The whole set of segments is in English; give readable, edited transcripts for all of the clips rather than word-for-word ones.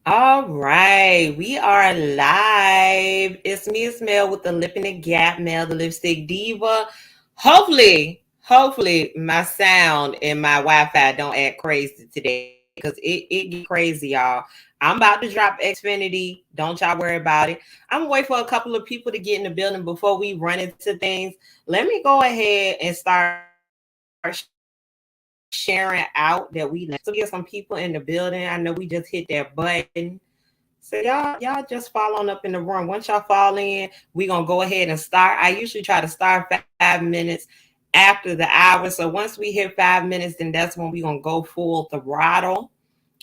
All right, we are live. It's me, it's Mel with the Lip in the Gap, Mel, the Lipstick Diva. Hopefully, my sound and my Wi-Fi don't act crazy today because it get crazy, y'all. I'm about to drop Xfinity. Don't y'all worry about it. I'm gonna wait for a couple of people to get in the building before we run into things. Let me go ahead and start sharing out that we live. So we get some people in the building. I know we just hit that button. So y'all just fall on up in the room. Once y'all fall in, we gonna go ahead and start. I usually try to start 5 minutes after the hour. So once we hit 5 minutes, then that's when we gonna go full throttle.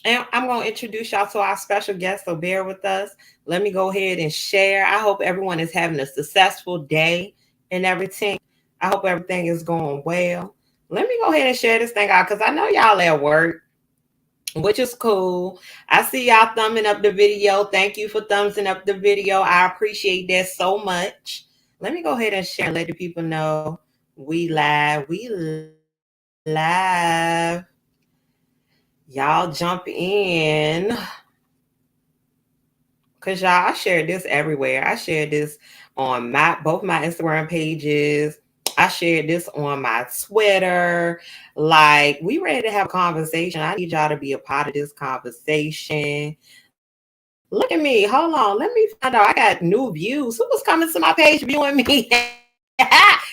And I'm gonna introduce y'all to our special guest. So bear with us. Let me go ahead and share. I hope everyone is having a successful day and everything. I hope everything is going well. Let me go ahead and share this thing out because I know y'all at work, which is cool. I see y'all thumbing up the video. Thank you for thumbsing up the video. I appreciate that so much. Let me go ahead and share and let the people know we live. We live. Y'all jump in. Cause y'all, I shared this everywhere. I shared this on my both my Instagram pages. I shared this on my Twitter. Like, we ready to have a conversation. I need y'all to be a part of this conversation. Look at me. Hold on. Let me find out. I got new views. Who was coming to my page viewing me?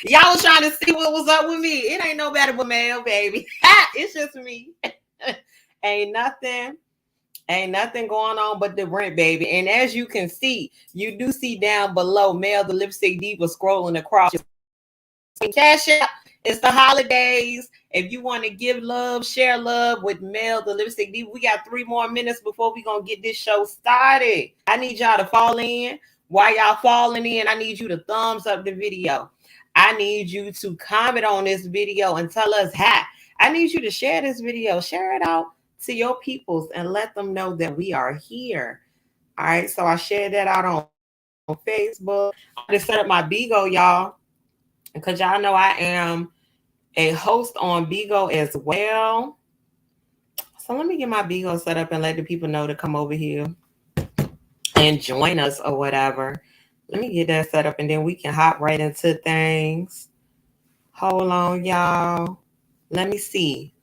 Y'all was trying to see what was up with me. It ain't nobody but Mel, baby. It's just me. Ain't nothing. Ain't nothing going on but the rent, baby. And as you can see, you do see down below Mel the Lipstick Diva scrolling across your screen. Cashapp. It's the holidays. If you want to give love, share love with Mel the Lipstick Diva, we got 3 more minutes before we gonna get this show started. I need y'all to fall in. While y'all falling in, I need you to thumbs up the video. I need you to comment on this video and tell us hi. I need you to share this video. Share it out to your peoples and let them know that we are here. All right. So I shared that out on Facebook. I'm about to set up my Bigo, y'all, because y'all know I am a host on Bigo as well. So let me get my Bigo set up and let the people know to come over here and join us or whatever. Let me get that set up and then we can hop right into things. Hold on, y'all. Let me see.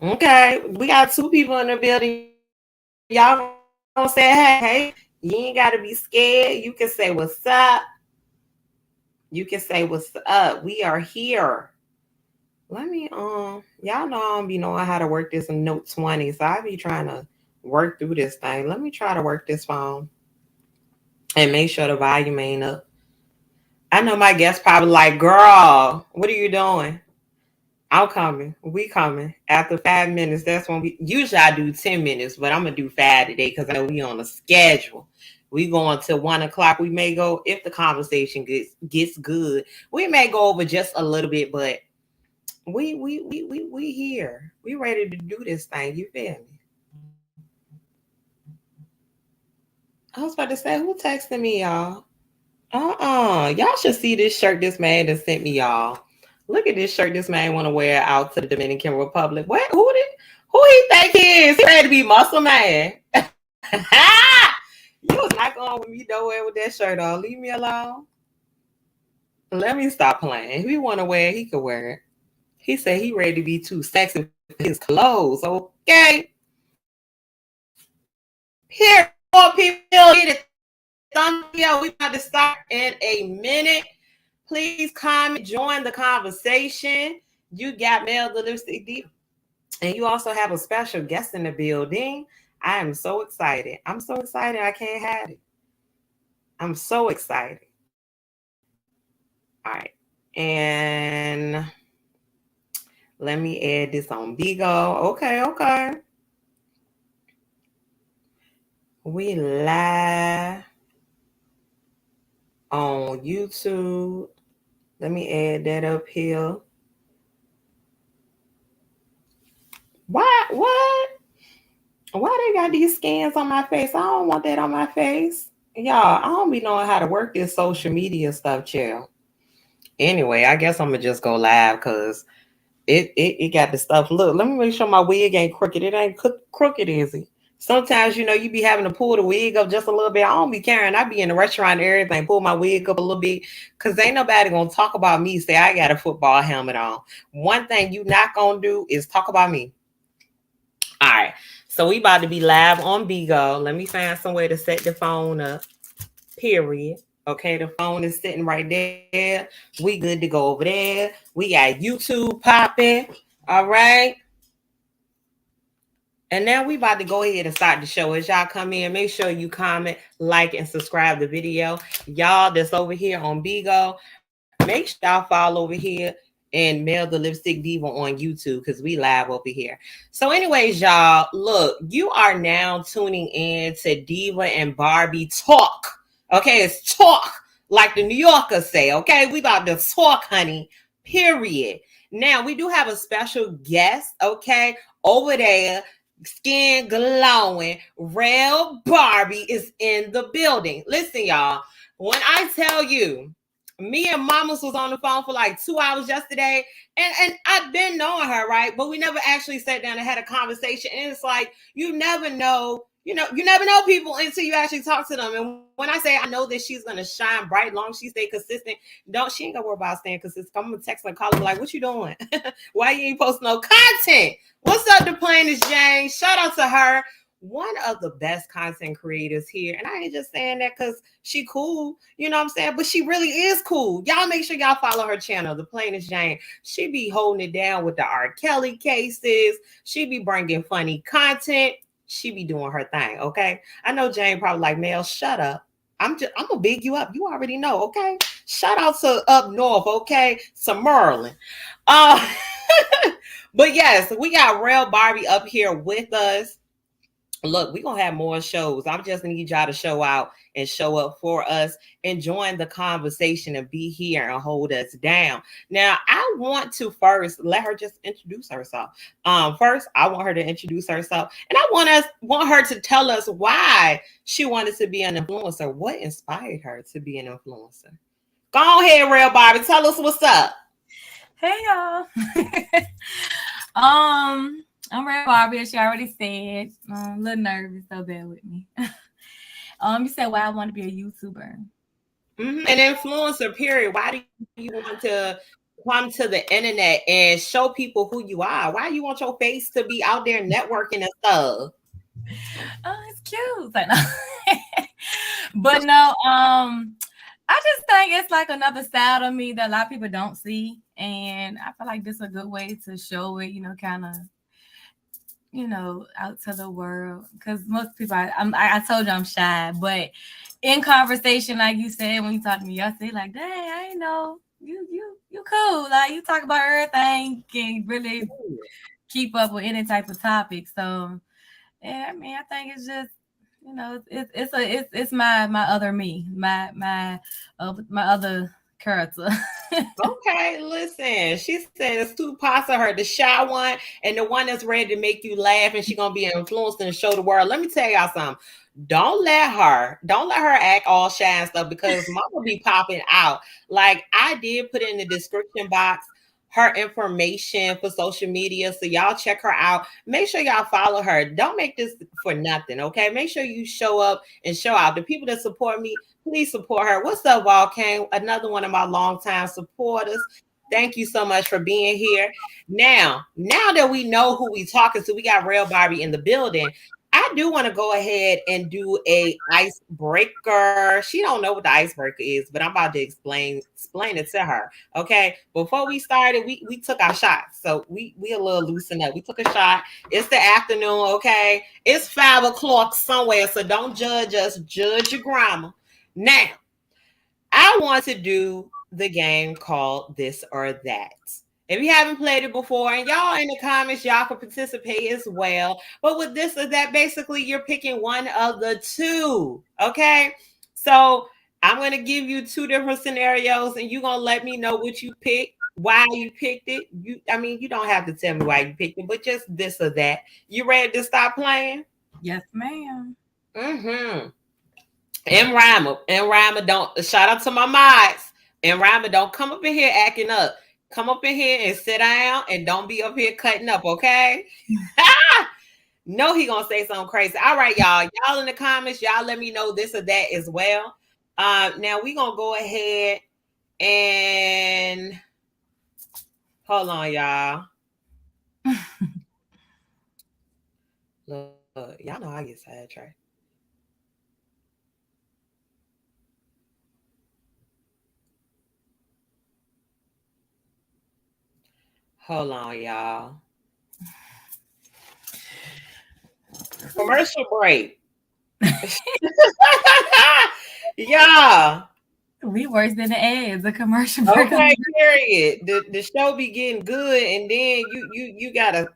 Okay, we got two people in the building. Y'all gonna say hey. You ain't gotta be scared. You can say what's up. You can say what's up. We are here. Let me y'all know I don't be knowing how to work this in Note 20. So I be trying to work through this thing. Let me try to work this phone and make sure the volume ain't up. I know my guest probably like, girl, what are you doing? I'm coming. We coming. After 5 minutes, that's when we usually I do 10 minutes, but I'm gonna do five today because I know we on a schedule. We going till 1 o'clock. We may go if the conversation gets good. We may go over just a little bit, but we here. We ready to do this thing. You feel me? I was about to say, who texting me, y'all? Y'all should see this shirt this man that sent me, y'all. Look at this shirt this man want to wear out to the Dominican Republic. What? Who he think he is? He ready to be muscle man. You was not going with me nowhere with that shirt on. Leave me alone. Let me stop playing. If he want to wear it, he could wear it. He said he ready to be too sexy for his clothes. Okay. Here, more people get it. Thumbs up. We about to start in a minute. Please comment, join the conversation. You got Mel the Lipstick Diva. And you also have a special guest in the building. I am so excited. I'm so excited. I can't hide it. I'm so excited. All right. And let me add this on Bigo. Okay. We live on YouTube. Let me add that up here. What? Why they got these scans on my face? I don't want that on my face. Y'all, I don't be knowing how to work this social media stuff, chill. Anyway, I guess I'm gonna just go live because it got the stuff. Look, let me make sure my wig ain't crooked. It ain't crooked, is it? Sometimes, you be having to pull the wig up just a little bit. I don't be caring. I be in the restaurant and everything, pull my wig up a little bit, because ain't nobody going to talk about me, say I got a football helmet on. One thing you not going to do is talk about me. All right. So we about to be live on Bigo. Let me find somewhere to set the phone up, period. Okay, the phone is sitting right there. We good to go over there. We got YouTube popping. All right. And now we about to go ahead and start the show. As y'all come in, make sure you comment, like, and subscribe the video. Y'all that's over here on Bigo, make sure y'all follow over here and Mel the Lipstick Diva on YouTube, because we live over here. So anyways, y'all, look, you are now tuning in to Diva and Barbie Talk. Okay, it's talk, like the New Yorkers say. Okay, we about to talk, honey, period. Now, we do have a special guest, okay, over there, skin glowing. RelBarbie is in the building. Listen, y'all, when I tell you, me and Mamas was on the phone for like 2 hours yesterday, and I've been knowing her, right? But we never actually sat down and had a conversation. And it's like, you never know, you never know people until you actually talk to them. And when I say I know that she's gonna shine bright, long she stay consistent, she ain't gonna worry about staying consistent. I'm gonna text her, call her, like, what you doing? Why you ain't posting no content? What's up, the plainest Jane? Shout out to her. One of the best content creators here. And I ain't just saying that because she cool, you know what I'm saying? But she really is cool. Y'all make sure y'all follow her channel, The Plainest Jane. She be holding it down with the R. Kelly cases. She be bringing funny content. She be doing her thing, okay? I know Jane probably like, Mel, shut up. I'm gonna big you up. You already know, okay? Shout out to up north, okay? To Maryland. But yes, we got RelBarbie up here with us. Look, we're going to have more shows. I just need y'all to show out and show up for us and join the conversation and be here and hold us down. Now, I want to first let her just introduce herself. First, I want her to introduce herself, and I want her to tell us why she wanted to be an influencer. What inspired her to be an influencer? Go ahead, RelBarbie. Tell us what's up. Hey, y'all. I'm RelBarbie, as she already said. I'm a little nervous, so bear with me. You said why I want to be a YouTuber. An influencer, period. Why do you want to come to the internet and show people who you are? Why you want your face to be out there networking and stuff? Oh, it's cute. But no, I just think it's like another side of me that a lot of people don't see. And I feel like this is a good way to show it, kind of, out to the world. Because most people, I told you I'm shy, but in conversation, like you said, when you talk to me yesterday, like, dang, I ain't know you cool. Like, you talk about everything, can really keep up with any type of topic. So, yeah, I mean, I think it's just, it's my other me, my other character. Okay, listen. She said it's two parts of her, the shy one and the one that's ready to make you laugh, and she's gonna be influenced and show the world. Let me tell y'all something. Don't let her act all shy and stuff, because mama be popping out. Like, I did put in the description box her information for social media, so y'all check her out. Make sure y'all follow her. Don't make this for nothing, okay? Make sure you show up and show out. The people that support me, please support her. What's up, Volcane? Another one of my longtime supporters. Thank you so much for being here. Now that we know who we talking to, we got RelBarbie in the building. I do want to go ahead and do a icebreaker. She don't know what the icebreaker is, but I'm about to explain it to her. Okay. Before we started, we took our shots. So we a little loosened up. We took a shot. It's the afternoon. Okay. It's 5:00 somewhere. So don't judge us. Judge your grandma. Now, I want to do the game called This or That. If you haven't played it before, and y'all in the comments, y'all can participate as well. But with this or that, basically, you're picking one of the two. Okay? So I'm going to give you two different scenarios, and you're going to let me know what you picked, why you picked it. You don't have to tell me why you picked it, but just this or that. You ready to start playing? Yes, ma'am. Mm-hmm. And Rhymer, don't, shout out to my mods. And Rhymer, don't come up in here acting up. Come up in here and sit down, and don't be up here cutting up, okay? No, he gonna say something crazy. All right, y'all. Y'all in the comments, y'all let me know this or that as well. Now we gonna go ahead and hold on, y'all. Look, y'all know I get sidetracked. Hold on, y'all. Commercial break. Yeah. We worse than the ads. A commercial break. Okay, period. The show be getting good, and then you gotta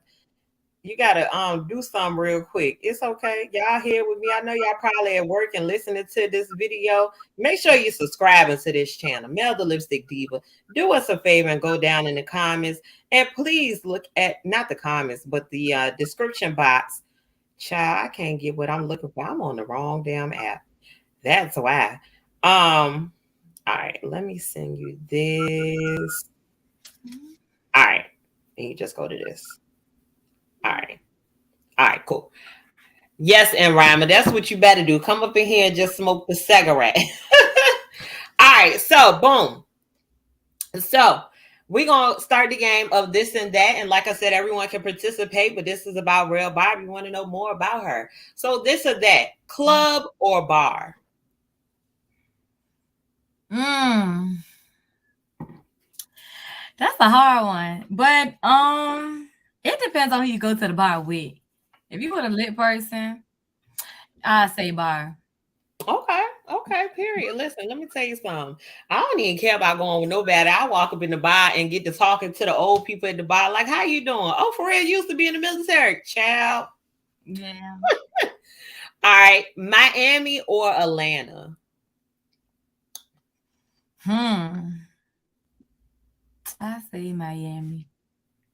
do something real quick. It's okay. Y'all here with me. I know y'all probably at work and listening to this video. Make sure you're subscribing to this channel, Mel the Lipstick Diva. Do us a favor and go down in the comments. And please look at not the comments, but the description box. Child, I can't get what I'm looking for. I'm on the wrong damn app. That's why. All right, let me send you this. All right. And you just go to this. All right. All right, cool. Yes, and Rhymer, that's what you better do. Come up in here and just smoke the cigarette. All right, so boom. So we're gonna start the game of this and that. And like I said, everyone can participate, but this is about RelBarbie. You want to know more about her. So this or that, club or bar? That's a hard one. But it depends on who you go to the bar with. If you with a lit person, I say bar. Okay, period. Listen, let me tell you something. I don't even care about going with nobody. I walk up in the bar and get to talking to the old people at the bar, like, how you doing? Oh, for real, you used to be in the military. Child. Yeah. All right, Miami or Atlanta? I say Miami.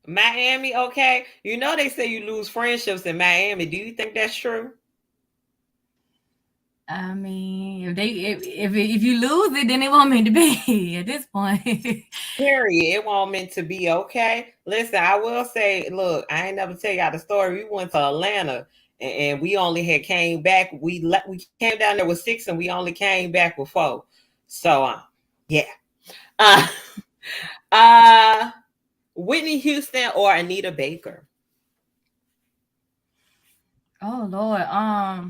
Miami, okay. You know they say you lose friendships in Miami. Do you think that's true? I mean, if you lose it, then it won't meant to be at this point. Period. It won't meant to be, okay. Listen, I will say, look, I ain't never tell y'all the story. We went to Atlanta and we only had came back. We came down there with 6 and we only came back with 4. So yeah. Uh uh Whitney Houston or Anita Baker? Oh Lord. I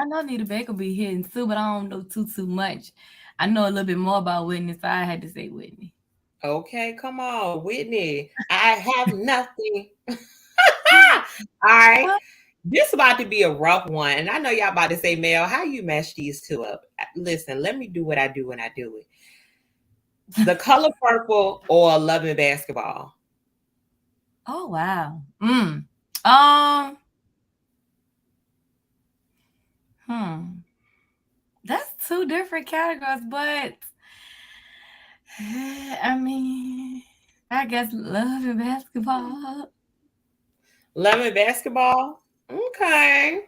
know Anita Baker be hitting too, but I don't know too much. I know a little bit more about Whitney, so I had to say Whitney. Okay, come on, Whitney. I have nothing. All right. This about to be a rough one. And I know y'all about to say, Mel, how you mash these two up? Listen, let me do what I do when I do it. The Color Purple or Loving Basketball? Oh wow. Um. That's 2 different categories, but I mean, I guess love and basketball. Loving Basketball? Okay.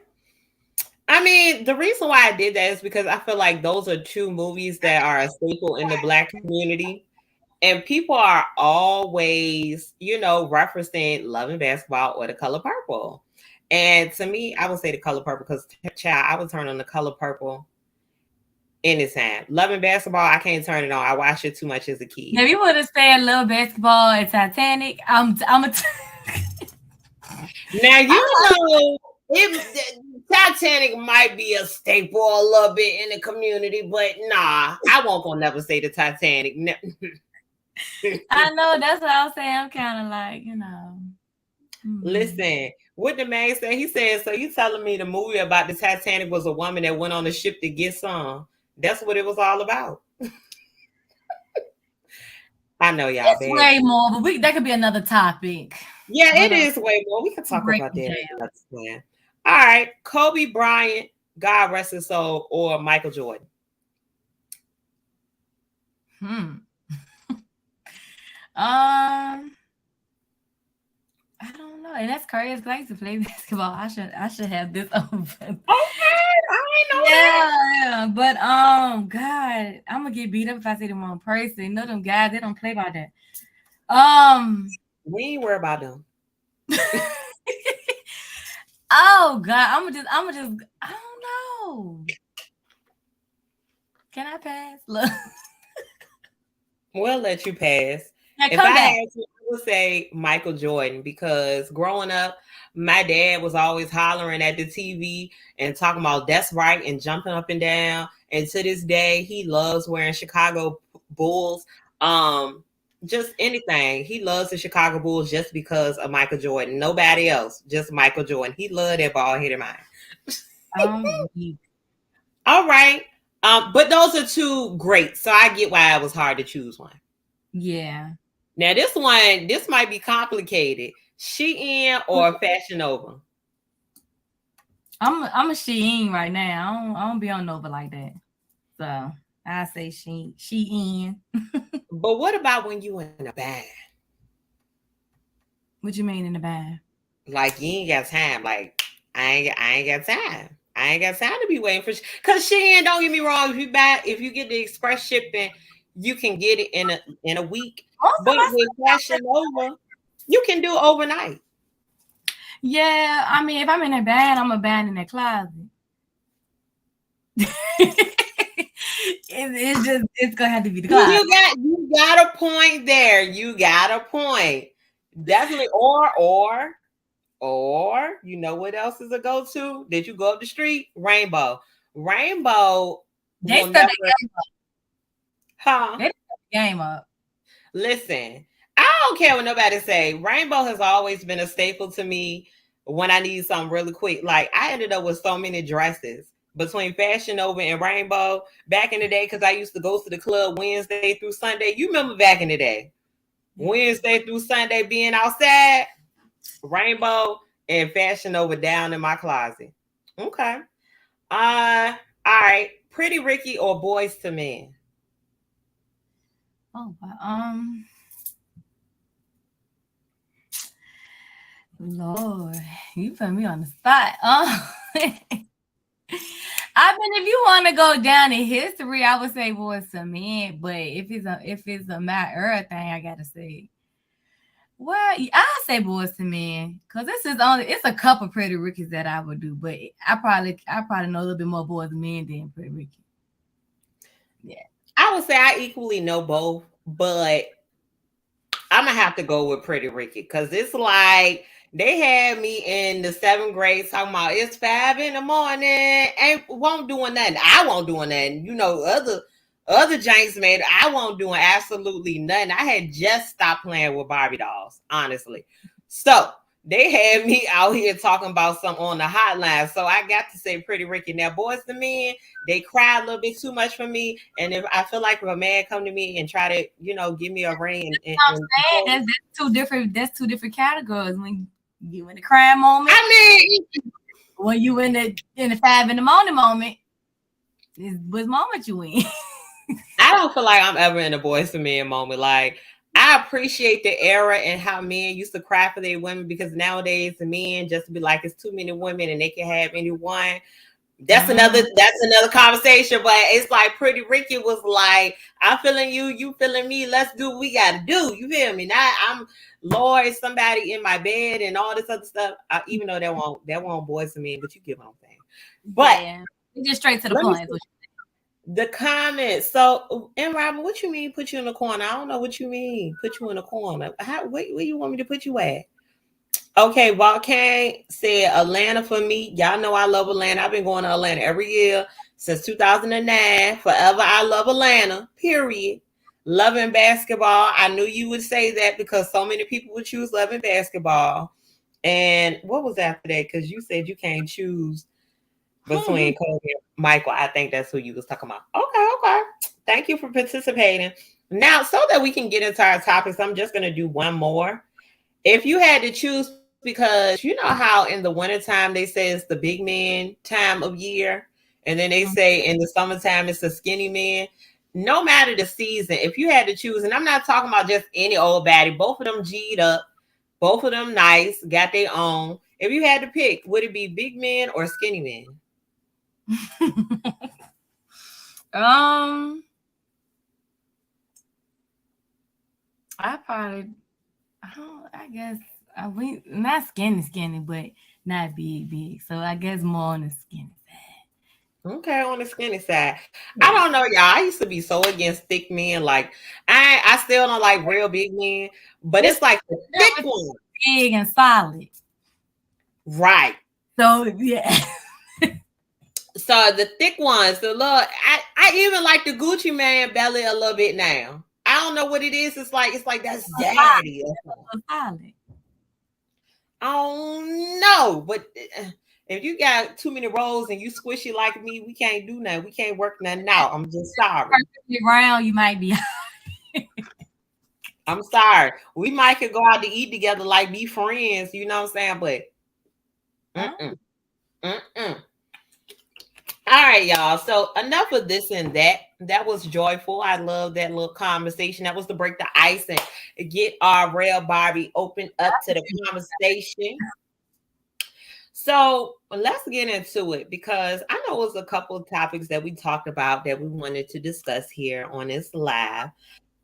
I mean, the reason why I did that is because I feel like those are 2 movies that are a staple in the Black community. And people are always, referencing Loving Basketball or The Color Purple. And to me, I would say The Color Purple because, child, I would turn on The Color Purple anytime. Loving Basketball, I can't turn it on. I watched it too much as a kid. If you would have said love basketball and Titanic, I'm a. Now Titanic might be a staple a little bit in the community, but nah, I won't gonna never say the Titanic. I know that's what I was saying. I'm kind of like, Listen, what the man said, he said, so you telling me the movie about the Titanic was a woman that went on a ship to get some? That's what it was all about. I know y'all. It's way more, but that could be another topic. Yeah, it is way more. We can talk about that. All right, Kobe Bryant, God rest his soul, or Michael Jordan? I don't know, and that's crazy because I used to play basketball. I should have this open. Okay, I ain't know that. Yeah, but God, I'm gonna get beat up if I say the wrong person. You know them guys, they don't play by that. We ain't worry about them. Oh God, I'm gonna just. I don't know. Can I pass? Look, We'll let you pass. now If come I back. had to, I would say Michael Jordan because growing up, my dad was always hollering at the TV and talking about that's right and jumping up and down. And to this day, he loves wearing Chicago Bulls. Um, just anything. He loves the Chicago Bulls just because of Michael Jordan. Nobody else, just Michael Jordan. He loved that ball headed mind. Weak. All right. But those are two great. So I get why it was hard to choose one. Yeah. Now this might be complicated. Shein or Fashion Nova? I'm a Shein right now. I don't be on Nova like that. So I say she in. But what about when you in a band? What you mean in the bag? Like you ain't got time. Like I ain't got time. I ain't got time to be waiting for because Shein. Don't get me wrong. If you get the express shipping, you can get it in a week. Most of But my with Fashion Nova, you can do overnight. Yeah, I mean, if I'm in a band, I'm a band in the closet. It's gonna have to be the closet. You got a point there. You got a point. Definitely. Or you know what else is a go to? Did you go up the street? Rainbow. Rainbow They will start never. the game up. Huh? They start the game up. Listen, I don't care what nobody say. Rainbow has always been a staple to me when I need something really quick. Like I ended up with so many dresses between Fashion Nova and Rainbow back in the day because I used to go to the club Wednesday through Sunday. You remember back in the day, Yeah. Wednesday through Sunday being outside, Rainbow and Fashion Nova down in my closet. Okay. All right. Pretty Ricky or Boys to Men? Oh, Lord, you put me on the spot. I mean, if you want to go down in history, I would say Boys to Men. But if it's a Matt Earth thing, I gotta say, well, I say Boys to Men because it's a couple Pretty Rickies that I would do, but I probably know a little bit more Boys to Men than Pretty Ricky. Yeah. I would say I equally know both, but I'm gonna have to go with Pretty Ricky because it's like they had me in the seventh grade talking about it's 5 in the morning and won't doing nothing. I won't doing nothing. You know, other James made I won't doing absolutely nothing. I had just stopped playing with Barbie dolls, honestly. So they had me out here talking about something on the hotline. So I got to say Pretty Ricky. Now, Boys to Men, they cry a little bit too much for me. And if I feel like if a man come to me and try to, give me a ring I'm and saying that's two different. That's two different categories. When you in the crying moment, I mean, when you in the 5 in the morning moment, is what moment you in. I don't feel like I'm ever in a Boys to Men moment. Like I appreciate the era and how men used to cry for their women because nowadays the men just be like it's too many women and they can have anyone. That's another conversation, but it's like Pretty Ricky was like, I'm feeling you, you feeling me, let's do what we gotta do. You feel me? Now I'm Lord, somebody in my bed and all this other stuff. Even though that won't Boys to Men, but you get what I'm saying. But Yeah, just straight to the let me point. see the comments. So, and Robin, what you mean put you in the corner? I don't know what you mean put you in the corner. Where you want me to put you at? Okay, Volcane said Atlanta for me. Y'all know I love Atlanta. I've been going to Atlanta every year since 2009. Forever, I love Atlanta. Period. Loving basketball. I knew you would say that because so many people would choose loving basketball. And what was after that? Because you said you can't choose between Kobe and Michael. I think that's who you was talking about. Okay. Thank you for participating. Now, so that we can get into our topics, I'm just going to do one more. If you had to choose, because you know how in the wintertime they say it's the big man time of year, and then they say in the summertime it's the skinny man. No matter the season, if you had to choose, and I'm not talking about just any old baddie, both of them G'd up, both of them nice, got their own. If you had to pick, would it be big man or skinny man? um, I probably, I guess We not skinny, but not big. So I guess more on the skinny Okay, on the skinny side. I side. don't know, y'all. I used to be so against thick men. Like I still don't like real big men, but It's it's like the thick different, one. big and solid. Right. So yeah. So the thick ones, the little I even like the Gucci man belly a little bit now. I don't know what it is. It's like that's daddy or something. Solid. I don't know. But if you got too many rolls and you squishy like me, we can't do nothing. We can't work nothing out. I'm just sorry. Perfectly round, you might be. I'm sorry. We might could go out to eat together, like be friends, you know what I'm saying? But mm-mm, mm-mm. All right, y'all. So enough of this and that. That was joyful. I love that little conversation. That was to break the ice and get our RelBarbie open up to the conversation. So let's get into it because I know it was a couple of topics that we talked about that we wanted to discuss here on this live.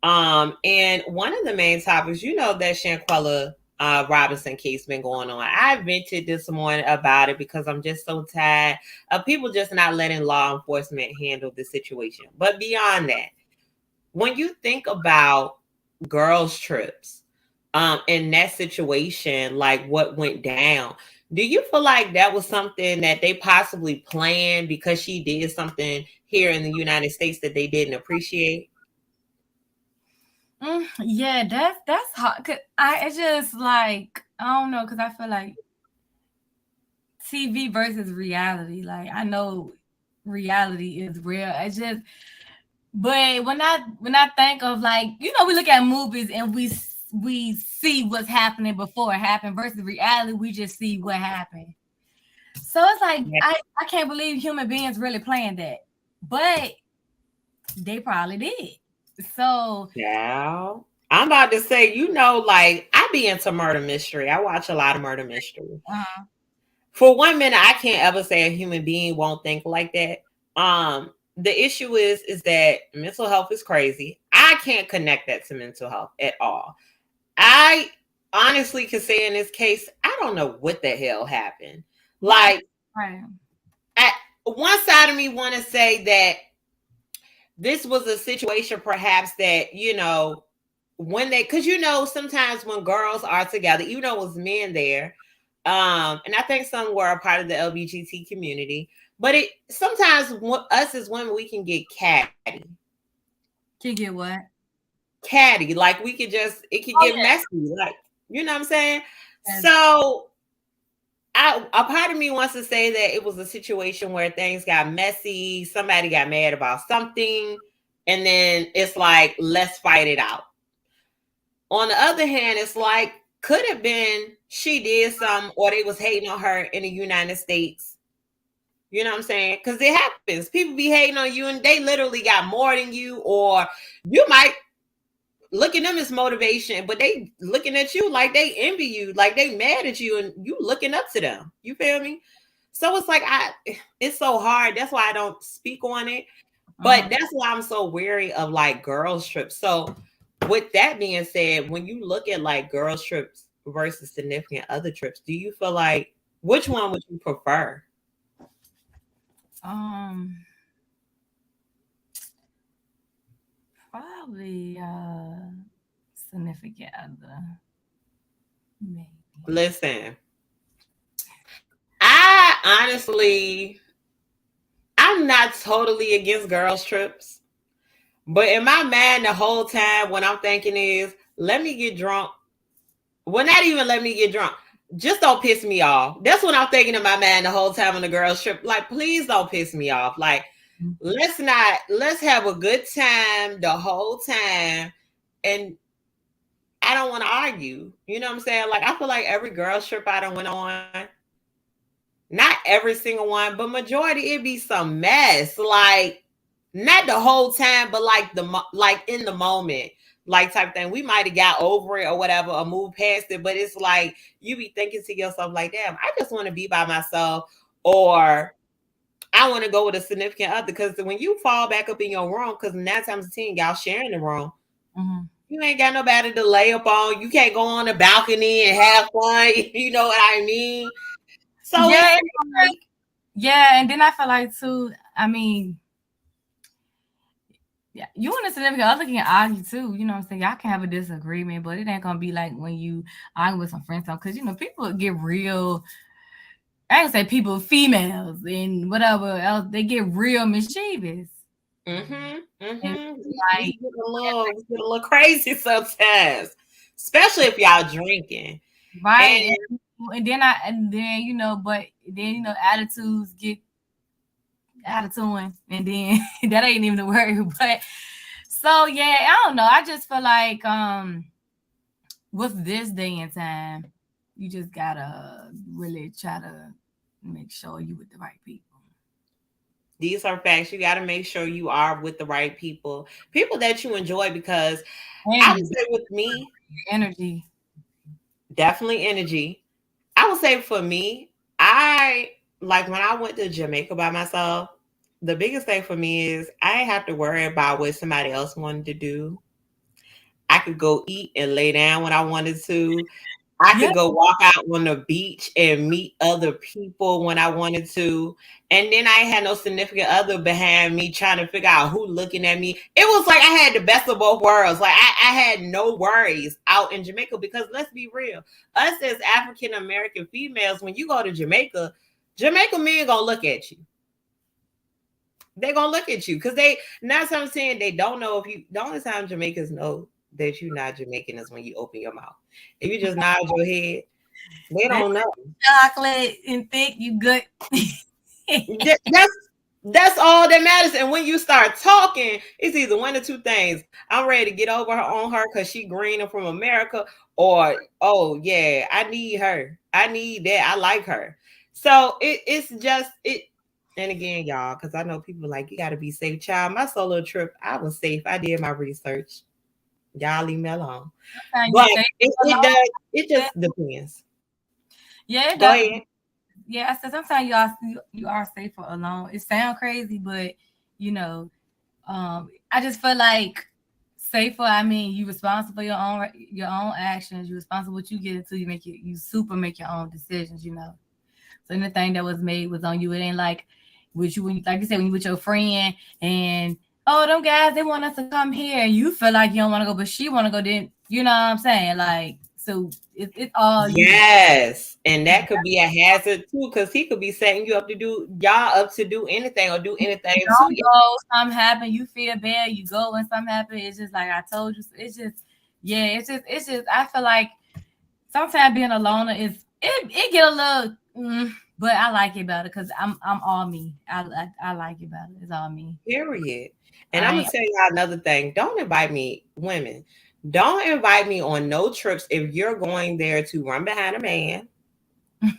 And one of the main topics, that Shanquella Robinson case been going on. I vented this morning about it because I'm just so tired of people just not letting law enforcement handle the situation. But beyond that, when you think about girls' trips, in that situation, like what went down, do you feel like that was something that they possibly planned because she did something here in the United States that they didn't appreciate? Yeah, that's hard. I it's just like I don't know because I feel like TV versus reality. Like I know reality is real. It's just, but when I think of like we look at movies and we see what's happening before it happened versus reality, we just see what happened. So it's like I can't believe human beings really planned that, but they probably did. So Yeah. I'm about to say, like I be into murder mystery. I watch a lot of murder mystery. uh, For one minute, I can't ever say a human being won't think like that. The issue is that mental health is crazy. I can't connect that to mental health at all. I honestly could say in this case, I don't know what the hell happened. right, Like, right. at one side of me want to say that this was a situation perhaps that, when they, because sometimes when girls are together, even though it was men there, and I think some were a part of the LGBT community, but it sometimes us as women, we can get catty. You get what? Catty, like we could just, it could Oh get messy, like, you know what I'm saying? yeah. So a part of me wants to say that it was a situation where things got messy, somebody got mad about something, and then it's like, let's fight it out. On the other hand, it's like, could have been she did something or they was hating on her in the United States. You know what I'm saying? Because it happens. People be hating on you and they literally got more than you, or you might look at them as motivation, but they looking at you like they envy you, like they mad at you, and you looking up to them. You feel me? So it's like it's so hard. That's why I don't speak on it. But Uh-huh. that's why I'm so wary of like girls trips. So with that being said, when you look at like girls trips versus significant other trips, do you feel like which one would you prefer? Um, Probably significant other, maybe. Listen, I honestly, I'm not totally against girls trips, but in my mind, the whole time what I'm thinking is, let me get drunk. Well, not even let me get drunk. Just don't piss me off. That's what I'm thinking in my mind the whole time on the girls trip. Like, please don't piss me off. Like, let's have a good time the whole time. And I don't want to argue. You know what I'm saying? Like, I feel like every girls trip I done went on, not every single one, but majority it be some mess. Like, not the whole time, but like like in the moment, like type thing. We might have got over it or whatever, or moved past it, but it's like you be thinking to yourself, like, damn, I just want to be by myself, or I want to go with a significant other. Because when you fall back up in your room, because 9 times 10 y'all sharing the room, Mm-hmm. You ain't got nobody to lay up on. You can't go on the balcony and have fun. You know what I mean? So Yeah, it's like, yeah, and then I feel like too. I mean, yeah, you and a significant other can argue too. You know what I'm saying? Y'all can have a disagreement, but it ain't gonna be like when you argue with some friends, because people get real. I ain't gonna say people, females and whatever else, they get real mischievous. And like, we get a little crazy sometimes, especially if y'all drinking. And right, and then but then attitudes get attitude, and then that ain't even the word. But so yeah, I don't know. I just feel like with this day and time, you just gotta really try to make sure you with the right people. these are facts. You got to make sure you are with the right people that you enjoy. Because I And would say with me, your energy. definitely energy. I would say for me, I like when I went to Jamaica by myself, the biggest thing for me is I didn't have to worry about what somebody else wanted to do. I could go eat and lay down when I wanted to. I Yeah, could go walk out on the beach and meet other people when I wanted to. And then I had no significant other behind me trying to figure out who looking at me. It was like I had the best of both worlds. Like I had no worries out in Jamaica, because let's be real. Us as African American females, when you go to Jamaica, Jamaica men gonna look at you. They're gonna look at you because they not I'm saying they don't know if you the only time Jamaicans know that you're not Jamaican is when you open your mouth. If you just nod your head, they that don't know. chocolate and thick, you good. That's all that matters. And when you start talking, it's either one or two things. I'm ready to get over her on her because she green and from America, or oh yeah, I need her. I need that. I like her. So it's just it. And again, y'all, because I know people like you got to be safe. Child, my solo trip, I was safe. I did my research. Y'all leave me alone. Sometimes you But say it alone. does. It just depends. Yeah, it Go does. ahead. Yeah, I said sometimes you are safer alone. It sounds crazy, but you know, I just feel like safer. I mean, you responsible for your own actions. You responsible what you get into. You super make your own decisions. So anything that was made was on you. It ain't like with you when you, like you said, when you with your friend and oh, them guys, they want us to come here. You feel like you don't want to go, but she want to go. Then you know what I'm saying? Like, so it's all you. Yes. And that could be a hazard too, because he could be setting you up to do y'all up to do anything or do anything to Don't you. go, something happen, you feel bad, you go and something happen. It's just like I told you. It's just, yeah, it's just I feel like sometimes being alone it get a little but I like it better because I'm all me. I like it better. It's all me. Period. And I'm I gonna tell y'all another thing. Don't invite me, women. Don't invite me on no trips if you're going there to run behind a man, ain't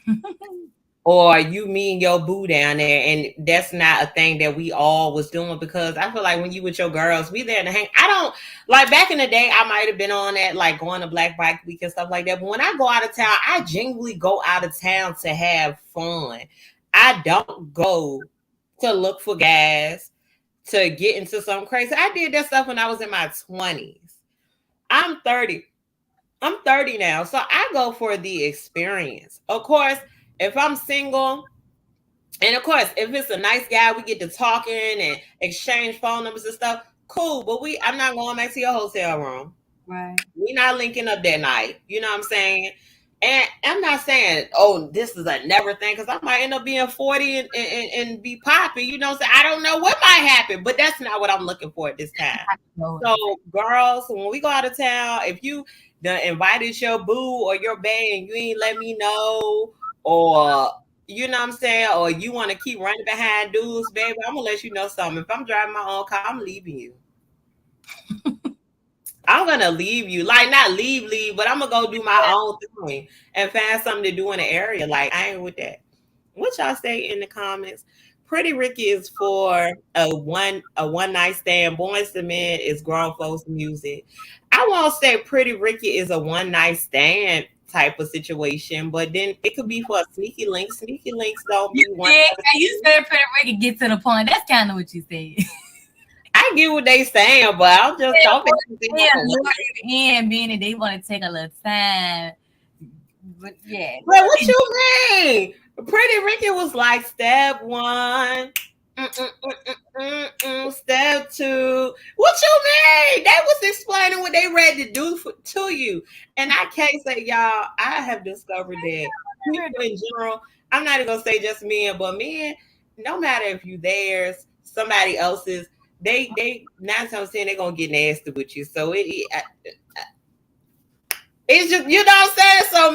or you mean your boo down there, and that's not a thing that we all was doing. Because I feel like when you with your girls, we there to hang. I don't like back in the day. I might have been on that, like going to Black Bike Week and stuff like that. But when I go out of town, I genuinely go out of town to have fun. I don't go to look for gas, to get into something crazy. I did that stuff when I was in my 20s. I'm 30. I'm 30 now. So I go for the experience. Of course, if I'm single, and of course, if it's a nice guy, we get to talking and exchange phone numbers and stuff. Cool, but I'm not going back to your hotel room. right. We not linking up that night. You know what I'm saying? And I'm not saying, oh, this is a never thing, because I might end up being 40 and be popping. You know what I'm saying? I don't know what might happen, but that's not what I'm looking for at this time. So, girls, when we go out of town, if you done invited your boo or your bae and you ain't let me know, or you know what I'm saying, or you want to keep running behind dudes, baby, I'm gonna let you know something. If I'm driving my own car, I'm leaving you. I'm gonna leave you, like not leave, but I'm gonna go do my own thing and find something to do in the area. Like I ain't with that. What y'all say in the comments? Pretty Ricky is for a one night stand. Boys to Men is grown folks music. I won't say Pretty Ricky is a one night stand type of situation, but then it could be for a sneaky link. Sneaky links don't You be one. said, you said pretty Ricky get to the point. That's kind of what you said. I get what they saying, but I'm just don't make me think Yeah, like a woman. and being that they want to take a little time. But yeah. But what you mean? Pretty Ricky was like step one. Step two. What you mean? They was explaining what they ready to do to you. And I can't say, y'all, I have discovered that people in general, I'm not even going to say just men, but men, no matter if you theirs, somebody else's, they 9 times 10, they're going to get nasty with you. So it's just, you know what I'm saying? So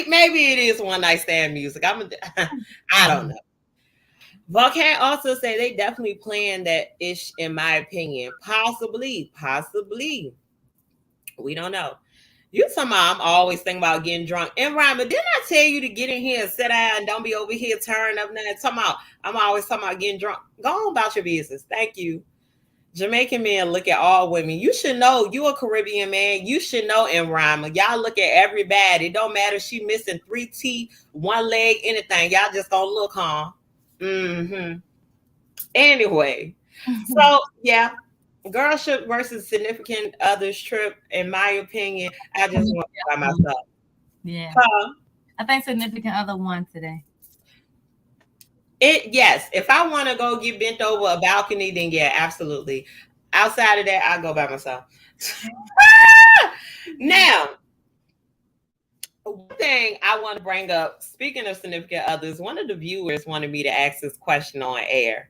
maybe it is one night stand music. I don't know. Volcan also say they definitely planned that ish, in my opinion. Possibly. We don't know. You talking about I'm always thinking about getting drunk. And Ryan, but didn't I tell you to get in here and sit down and don't be over here turning up nothing? Talking about I'm always talking about getting drunk. Go on about your business. Thank you. Jamaican men look at all women. You should know you a Caribbean man. You should know in Rhymer. Y'all look at everybody. It don't matter if she missing 3 teeth, 1 leg, anything. Y'all just gonna look on. Mm-hmm. Anyway, so yeah, girlship versus significant others trip. In my opinion, I just want to by myself. Yeah. Huh? I think significant other won today. Yes. If I want to go get bent over a balcony, then yeah, absolutely. Outside of that, I go by myself. Now, one thing I want to bring up, speaking of significant others, one of the viewers wanted me to ask this question on air.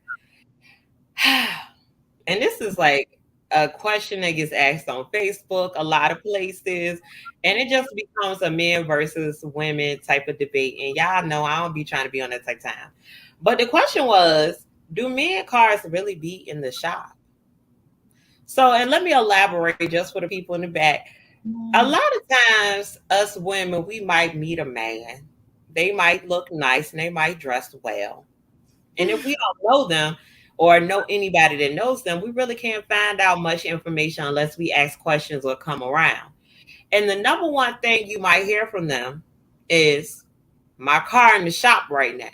And this is like a question that gets asked on Facebook, a lot of places, and it just becomes a men versus women type of debate. And y'all know I don't be trying to be on that type of time. But the question was, do men cars really be in the shop? So, and let me elaborate just for the people in the back. A lot of times, us women, we might meet a man. They might look nice and they might dress well. And if we don't know them or know anybody that knows them, we really can't find out much information unless we ask questions or come around. And the number one thing you might hear from them is my car in the shop right now.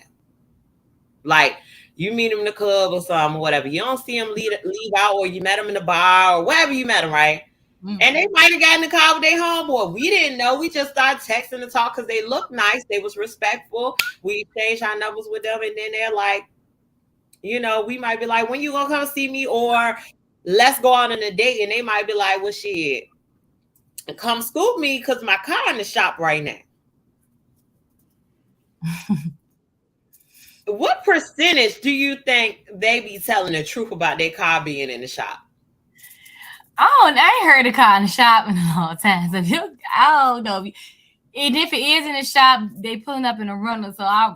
Like you meet him in the club or something, or whatever. You don't see him leave out, or you met him in the bar or wherever you met him, right? And they might have gotten in the car with their homeboy. We didn't know. We just started texting and talk because they looked nice. They was respectful. We exchanged our numbers with them, and then they're like, you know, we might be like, when you gonna come see me, or let's go out on a date, and they might be like, well, shit, come scoop me because my car in the shop right now. What percentage do you think they be telling the truth about their car being in the shop? Oh, I ain't heard a car in the shop in a long time. So I don't know. And if it is in the shop, they pulling up in a runner. So I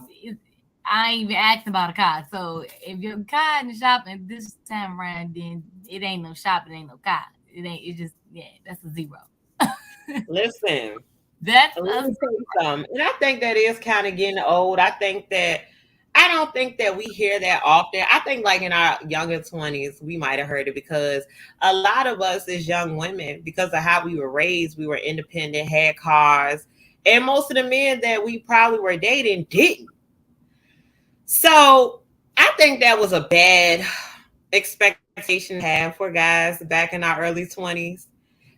ain't even asking about a car. So if your car in the shop and this time around, then it ain't no shop, it ain't no car. It ain't. It's just that's a zero. Listen, That's let me tell you something. And I think that is kind of getting old. I don't think that we hear that often. I think like in our younger 20s, we might have heard it because a lot of us as young women, because of how we were raised, we were independent, had cars, and most of the men that we probably were dating didn't. So I think that was a bad expectation to have for guys back in our early 20s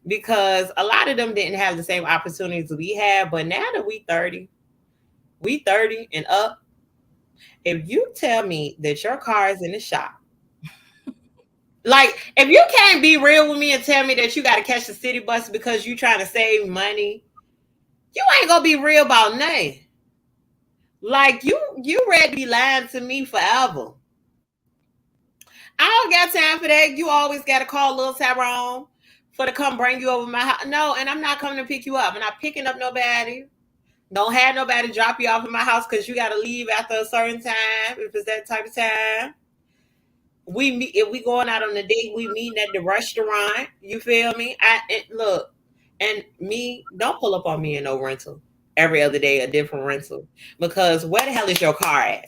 because a lot of them didn't have the same opportunities we had. But now that we 30 and up, if you tell me that your car is in the shop, like if you can't be real with me and tell me that you got to catch the city bus because you trying to save money, you ain't gonna be real about nothing. Like you ready to be lying to me forever. I don't got time for that. You always got to call Lil Tyrone for to come bring you over my house. No, and I'm not coming to pick you up. I'm not picking up nobody. Don't have nobody drop you off at my house because you got to leave after a certain time. If it's that type of time, we meet. If we going out on a date, we meeting at the restaurant. You feel me? Look, and me, don't pull up on me in no rental. Every other day, a different rental. Because where the hell is your car at?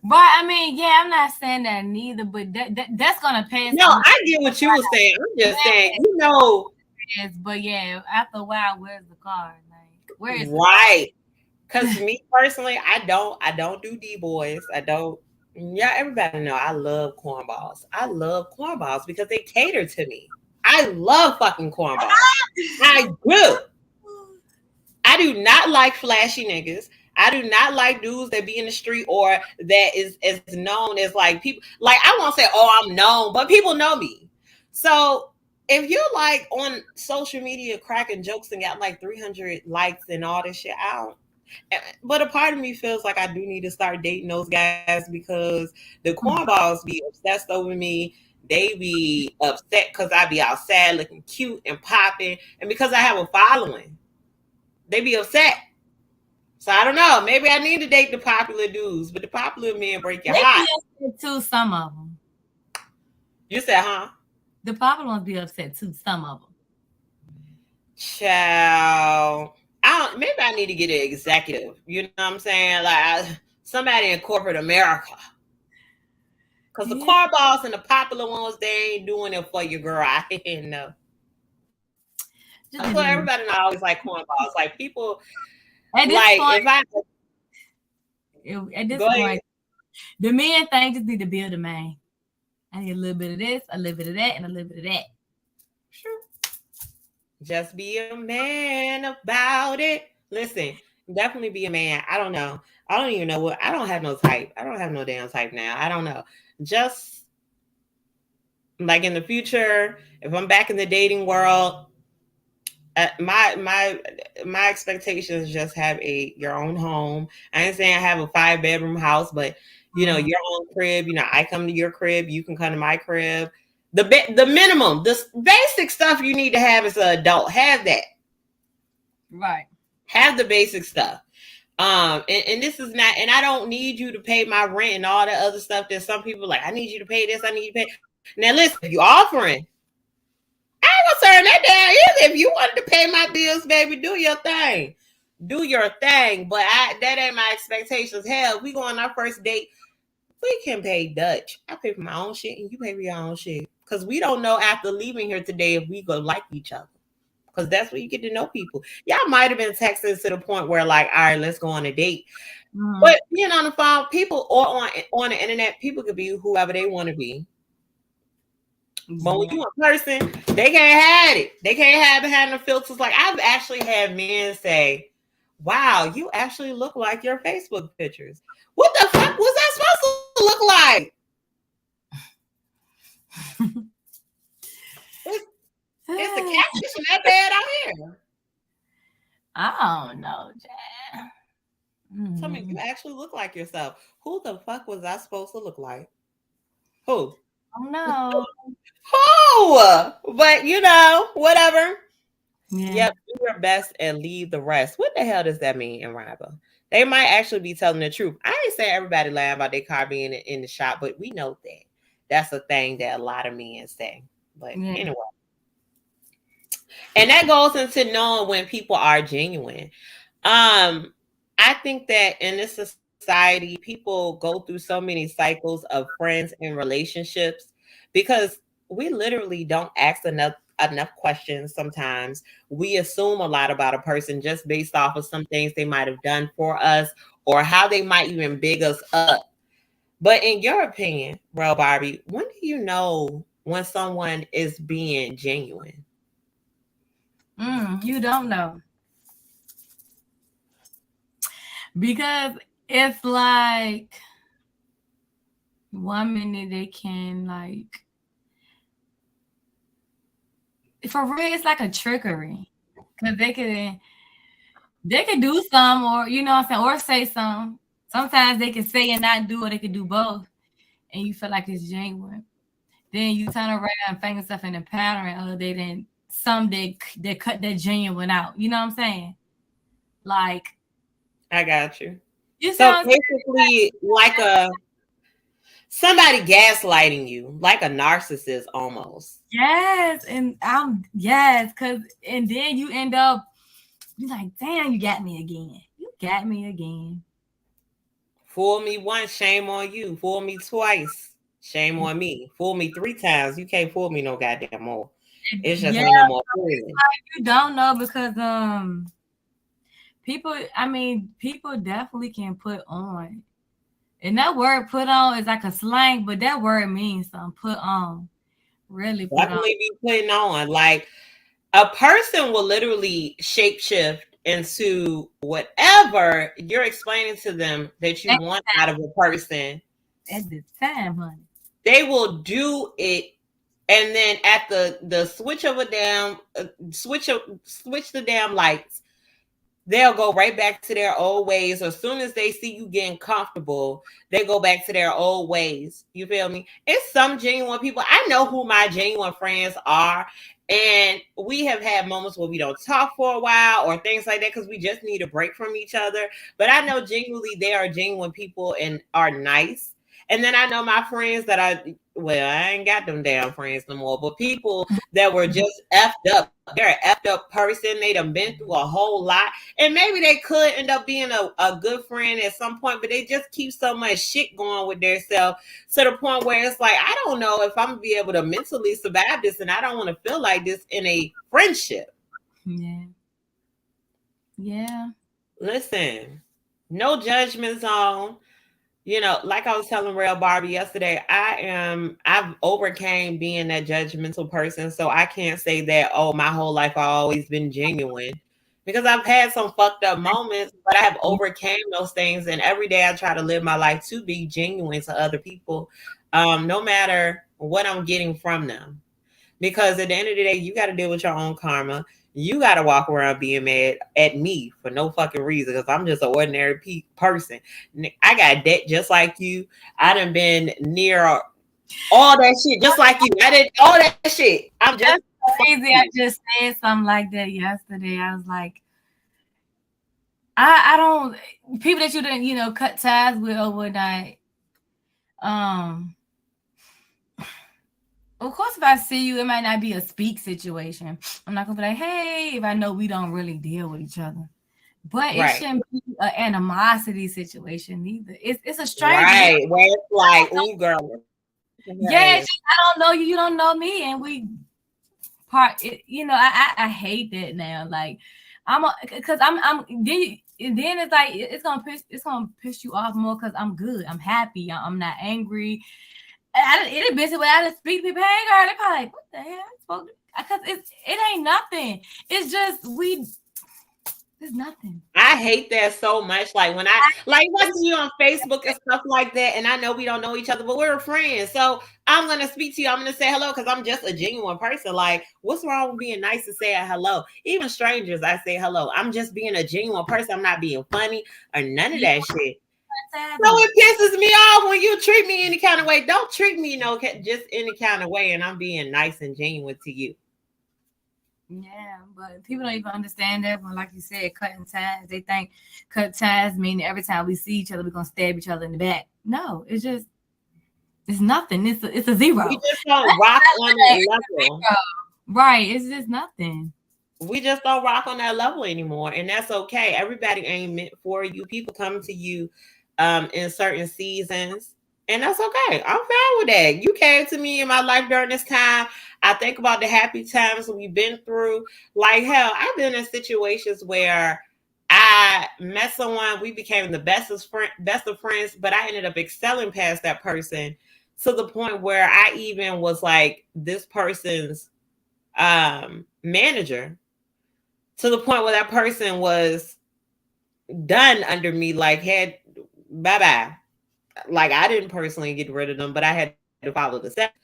But I mean, yeah, I'm not saying that neither, but that's gonna pass. No, I get what you were saying. I'm just saying, you know. But yeah, after a while, where's the car? Like, where is right? Because me personally, I don't do D boys. I don't. Yeah, everybody know I love cornballs. I love cornballs because they cater to me. I love fucking cornballs. I do. I do not like flashy niggas. I do not like dudes that be in the street or that is as known as like people. Like I won't say, oh, I'm known, but people know me. So if you're like on social media cracking jokes and got like 300 likes and all this shit, I don't. But a part of me feels like I do need to start dating those guys because the cornballs be obsessed over me. They be upset because I be outside looking cute and popping, and because I have a following, they be upset. So I don't know. Maybe I need to date the popular dudes, but the popular men break your They heart. be upset too, some of them. You said, huh? The popular ones be upset too, some of them. Child. I don't, maybe I need to get an executive. You know what I'm saying? Like somebody in corporate America. Because the Yeah. car boss and the popular ones, they ain't doing it for you, girl. I didn't know. Just That's be what doing everybody know. I always like cornballs. Like people, at this like point, if I at this go ahead, point, the men thing just need to build a man. I need a little bit of this, a little bit of that, and a little bit of that. sure. Just be a man about it. Listen, definitely be a man. I don't know. I don't even know what. I don't have no type. I don't have no damn type now. I don't know. Just like in the future, if I'm back in the dating world, my expectations just have your own home. I ain't saying I have a 5 bedroom house, but you know Mm, your own crib. You know I come to your crib, you can come to my crib. The minimum, the basic stuff you need to have as an adult. Have that. right. Have the basic stuff. And this is not, and I don't need you to pay my rent and all the other stuff that some people like. I need you to pay this. I need you to pay. Now listen, if you offering, I ain't gonna turn that down either. If you wanted to pay my bills, baby, do your thing. Do your thing. But that ain't my expectations. Hell, we go on our first date, we can pay Dutch. I pay for my own shit and you pay for your own shit. Because we don't know after leaving here today if we go like each other. Because that's where you get to know people. Y'all might have been texting to the point where, like, all right, let's go on a date. Mm-hmm. But being on the phone, people or on the internet, people could be whoever they want to be. But when Yeah. you in person, they can't have it. They can't have behind the filters. Like I've actually had men say, "Wow, you actually look like your Facebook pictures." What the fuck was that supposed to look like? Is, is the catfish that bad out here? I don't know, Jack. Tell me, you Mm-hmm. actually look like yourself. Who the fuck was I supposed to look like? Who? Oh no. Who? But you know, whatever. Yeah. Yep, do your best and leave the rest. What the hell does that mean in rival? They might actually be telling the truth. I ain't saying everybody lying about their car being in the shop, but we know that that's a thing that a lot of men say. But Yeah. anyway, and that goes into knowing when people are genuine. I think that in this society, people go through so many cycles of friends and relationships because we literally don't ask enough questions sometimes. We assume a lot about a person just based off of some things they might have done for us or how they might even big us up. But in your opinion, RelBarbie, when do you know when someone is being genuine? You don't know because it's like one minute they can like for real. It's like a trickery because they can do some or you know what I'm saying or say some. Sometimes they can say and not do, or they can do both, and you feel like it's genuine. Then you turn around and find yourself in a pattern of they didn't some they cut that genuine out. You know what I'm saying? Like I got you. you see So what I'm basically, like a somebody gaslighting you, like a narcissist almost. yes, and I'm yes, cause and then you end up you like, damn, you got me again. You got me again. Fool me once, shame on you. Fool me twice, shame on me. Fool me 3 times, you can't fool me no goddamn more. It's just Yeah, ain't no more fooling. you don't know because people. I mean, people definitely can put on. And that word "put on" is like a slang, but that word means something. Put on, really put on. Definitely be putting on. Like a person will literally shapeshift into whatever you're explaining to them that you want out of a person. At the time, honey. They will do it, and then at the switch of a damn switch the damn lights, they'll go right back to their old ways. As soon as they see you getting comfortable, they go back to their old ways. You feel me? It's some genuine people. I know who my genuine friends are. And we have had moments where we don't talk for a while or things like that because we just need a break from each other. But I know genuinely they are genuine people and are nice. And then I know my friends that I ain't got them damn friends no more, but people that were just effed up. They're an effed up person. They done been through a whole lot. And maybe they could end up being a good friend at some point, but they just keep so much shit going with themselves to the point where it's like, I don't know if I'm going to be able to mentally survive this, and I don't want to feel like this in a friendship. Yeah. Yeah. Listen, no judgment zone. You know, like I was telling RelBarbie yesterday, I've overcame being that judgmental person. So I can't say that, oh, my whole life I've always been genuine, because I've had some fucked up moments, but I have overcame those things. And every day I try to live my life to be genuine to other people, no matter what I'm getting from them. Because at the end of the day, you got to deal with your own karma. You got to walk around being mad at me for no fucking reason, because I'm just an ordinary person. I got debt just like you. I done been near all that shit just like you. I did all that shit. I'm just crazy. I just said something like that yesterday. I was like, I don't, people that you didn't cut ties with overnight. Of course, if I see you, it might not be a speak situation. I'm not gonna be like, hey, if I know we don't really deal with each other. But it shouldn't be an animosity situation either. It's a stranger. Right, where it's like, ooh, girl. Yeah, I don't know you, you don't know me, and we part. I hate that now. Like, because I'm then it's like it's gonna piss you off more because I'm good, I'm happy, I'm not angry. It basically I just speak to people. Hey, girl, they probably like, what the hell? Because it ain't nothing. It's just there's nothing. I hate that so much. Like when I watching you on Facebook and stuff like that, and I know we don't know each other, but we're friends. So I'm gonna speak to you. I'm gonna say hello because I'm just a genuine person. Like, what's wrong with being nice to say hello? Even strangers, I say hello. I'm just being a genuine person. I'm not being funny or none of that shit. So it pisses me off when you treat me any kind of way. Don't treat me just any kind of way, and I'm being nice and genuine to you. Yeah, but people don't even understand that. When, like you said, cutting ties, they think cut ties mean every time we see each other, we're gonna stab each other in the back. No, it's nothing. It's a zero. We just don't rock on that level. Right, it's just nothing. We just don't rock on that level anymore, and that's okay. Everybody ain't meant for you. People come to you in certain seasons, and that's okay. I'm fine with that. You came to me in my life during this time. I think about the happy times we've been through. Like, hell, I've been in situations where I met someone, we became the best of friends, but I ended up excelling past that person to the point where I even was like this person's manager, to the point where that person was done under me, like had bye-bye. Like, I didn't personally get rid of them, but I had to follow the steps.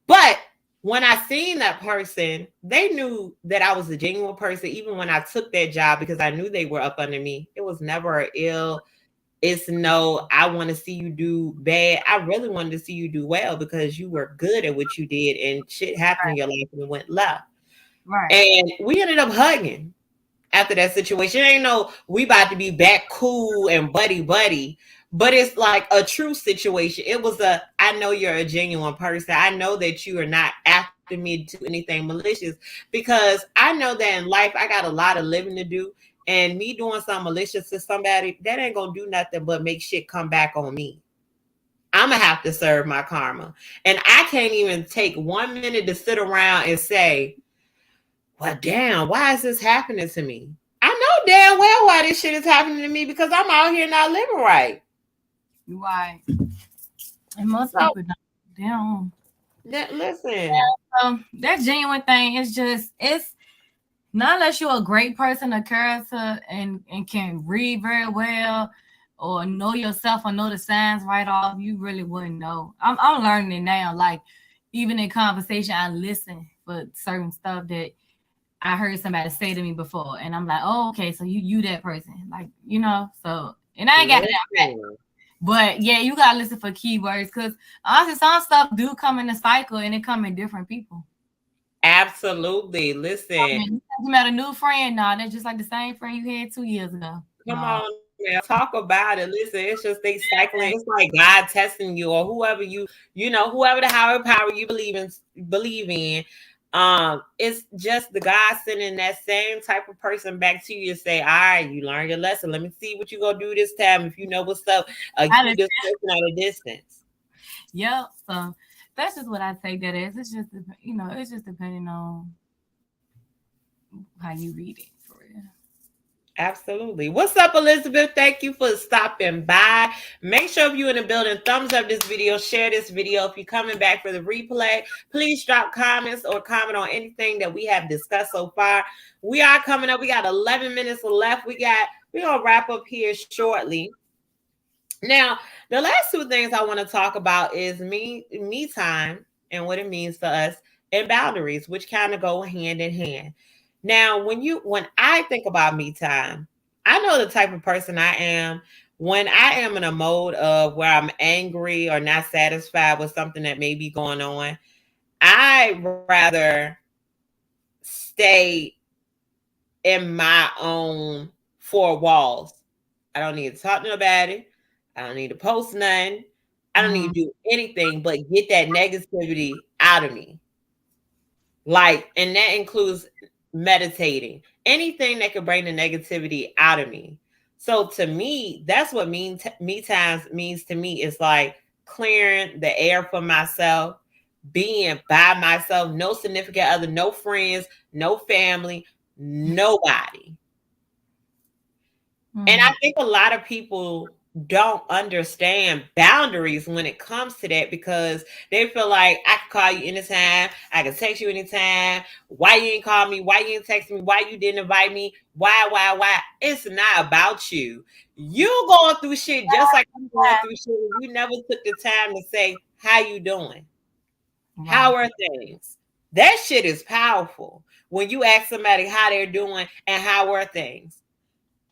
But when I seen that person, they knew that I was a genuine person, even when I took that job, because I knew they were up under me. It was never an ill. It's no, I want to see you do bad. I really wanted to see you do well because you were good at what you did, and shit happened in your life and it went left. Right. And we ended up hugging after that situation. It ain't no, we about to be back cool and buddy. But it's like a true situation. It was I know you're a genuine person. I know that you are not after me to do anything malicious, because I know that in life I got a lot of living to do. And me doing something malicious to somebody, that ain't going to do nothing but make shit come back on me. I'm going to have to serve my karma. And I can't even take 1 minute to sit around and say, well, damn, why is this happening to me? I know damn well why this shit is happening to me, because I'm out here not living right. Right. And most So people don't. They don't. listen, That genuine thing is just it's not unless you're a great person, a character, and can read very well, or know yourself or know the signs right off, you really wouldn't know. I'm learning it now. Like even in conversation, I listen for certain stuff that I heard somebody say to me before, and I'm like, oh, okay, so you that person, like So and I ain't got it down pat. listen. But yeah, you gotta listen for keywords because honestly, some stuff do come in a cycle and it come in different people. Absolutely. I Listen, mean, you met a new friend, nah, that's just like the same friend you had 2 years ago. come No. on now, talk about it. Listen, it's just they cycling. It's like God testing you or whoever whoever the higher power you believe in. It's just the God sending that same type of person back to you to say, all right, you learned your lesson. Let me see what you gonna do this time. If you know what's up, I keep just, this person at a distance. yep. So that's just what I take that as. It's just it's just depending on how you read it for real. Absolutely. What's up, Elizabeth? Thank you for stopping by. Make sure if you're in the building, thumbs up this video, share this video. If you're coming back for the replay, please drop comments or comment on anything that we have discussed so far. We are coming up. We got 11 minutes left. We're gonna wrap up here shortly. Now, the last two things I want to talk about is me time and what it means to us and boundaries, which kind of go hand in hand. Now, when I think about me time, I know the type of person I am. When I am in a mode of where I'm angry or not satisfied with something that may be going on, I rather stay in my own four walls. I don't need to talk to nobody. I don't need to post nothing. I don't Mm-hmm. need to do anything but get that negativity out of me. Like, and that includes meditating, anything that could bring the negativity out of me. So to me, that's what me times means to me is like clearing the air for myself, being by myself, no significant other, no friends, no family, nobody. And I Mm-hmm. think a lot of people don't understand boundaries when it comes to that because they feel like I can call you anytime, I can text you anytime. Why you ain't call me? Why you ain't text me? Why you didn't invite me? Why? It's not about you. You going through shit just like I'm going through shit. You never took the time to say how you doing. How Right. are things? That shit is powerful when you ask somebody how they're doing and how are things.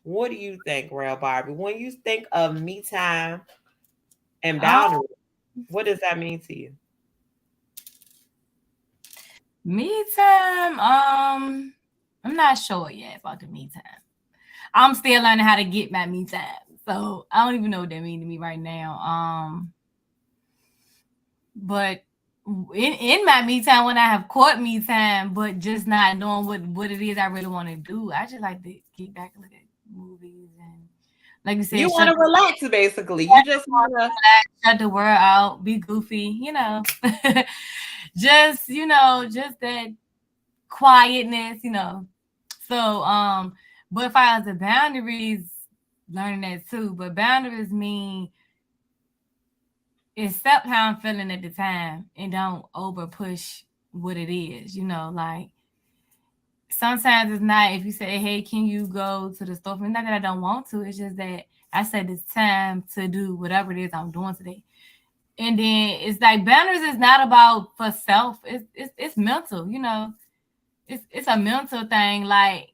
What do you think, RelBarbie? When you think of me time and Um, boundaries, what does that mean to you? Me time. I'm not sure yet about the me time. I'm still learning how to get my me time. So I don't even know what that means to me right now. But in my me time when I have caught me time, but just not knowing what it is I really want to do, I just like to get back and look at movies and like you You said, want to relax, basically. You just want to. shut the world out, be goofy. Just that quietness. So but if I was the boundaries, learning that too. But boundaries mean accept how I'm feeling at the time and don't over push what it is, like sometimes it's not if you say, hey, can you go to the store for me? Not that I don't want to, it's just that I said it's time to do whatever it is I'm doing today. And then it's like boundaries is not about for self, it's mental. It's a mental thing, like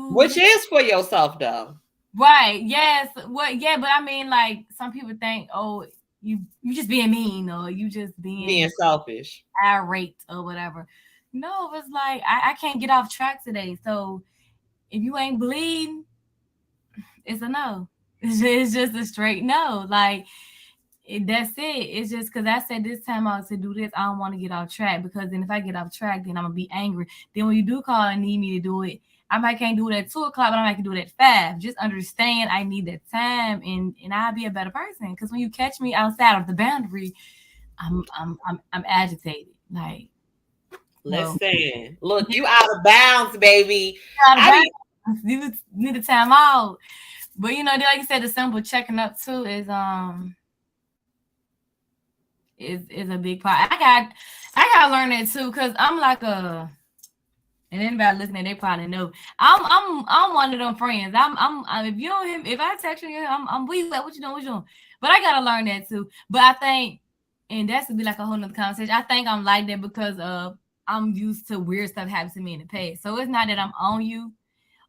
Which you is for yourself, though. right, yes, what, yeah, but I mean, like some people think, oh, you just being mean or you just Being being selfish. irate or whatever. No, it's like I can't get off track today. So if you ain't bleeding, it's a no. It's just a straight no. Like that's it. It's just because I said this time out to do this, I don't want to get off track because then if I get off track, then I'm gonna be angry. Then when you do call and need me to do it, I might can't do it at 2 o'clock, but I might can do it at 5. Just understand I need that time and I'll be a better person. Because when you catch me outside of the boundary, I'm agitated. Like, well, Listen, look, you out of bounds, baby. out of I be bounds. You need to time out. But like you said, the simple checking up too is is a big part. I got to learn that too, because I'm like and anybody listening, they probably know. I'm one of them friends. If you don't if I text you, I'm where you at? What you doing? What you doing? But I gotta learn that too. But I think, and that's to be like a whole nother conversation. I think I'm like that because I'm used to weird stuff happening to me in the past. So it's not that I'm on you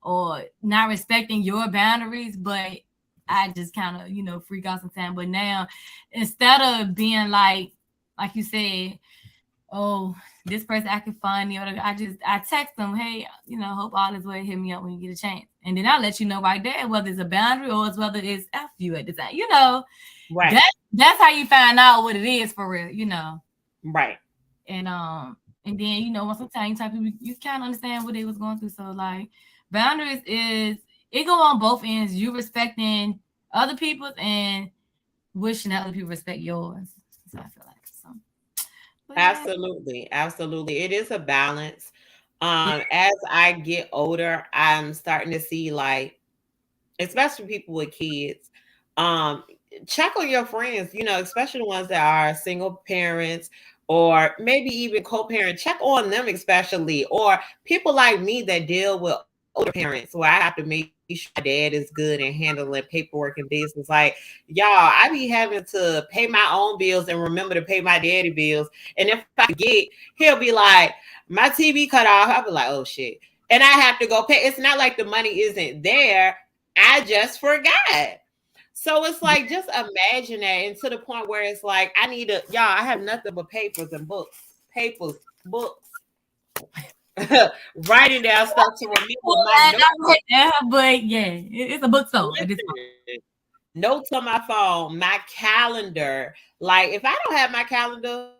or not respecting your boundaries, but I just kind of, freak out sometimes. But now, instead of being like you said, oh, this person acting funny, or I text them, hey, hope all is well. Hit me up when you get a chance, and then I'll let you know right there whether it's a boundary or it's whether it's F you at the time. Right. That's how you find out what it is for real. Right. And then sometimes you kind of understand what they was going through. So like boundaries it go on both ends. You respecting other people's and wishing that other people respect yours. So I feel like so. Absolutely. Absolutely. It is a balance. As I get older, I'm starting to see, like, especially people with kids, um, check on your friends, especially the ones that are single parents or maybe even co-parent. Check on them, especially, or people like me that deal with older parents where I have to make sure my dad is good and handling paperwork and business. Like, y'all, I be having to pay my own bills and remember to pay my daddy bills. And if I forget, he'll be like, my TV cut off. I'll be like, oh shit. And I have to go pay. It's not like the money isn't there. I just forgot. So it's like, just imagine that, and to the point where it's like, I have nothing but papers and books, books, writing down stuff to remember my notes. But yeah, it's a book song. Notes on my phone, my calendar. Like, if I don't have my calendar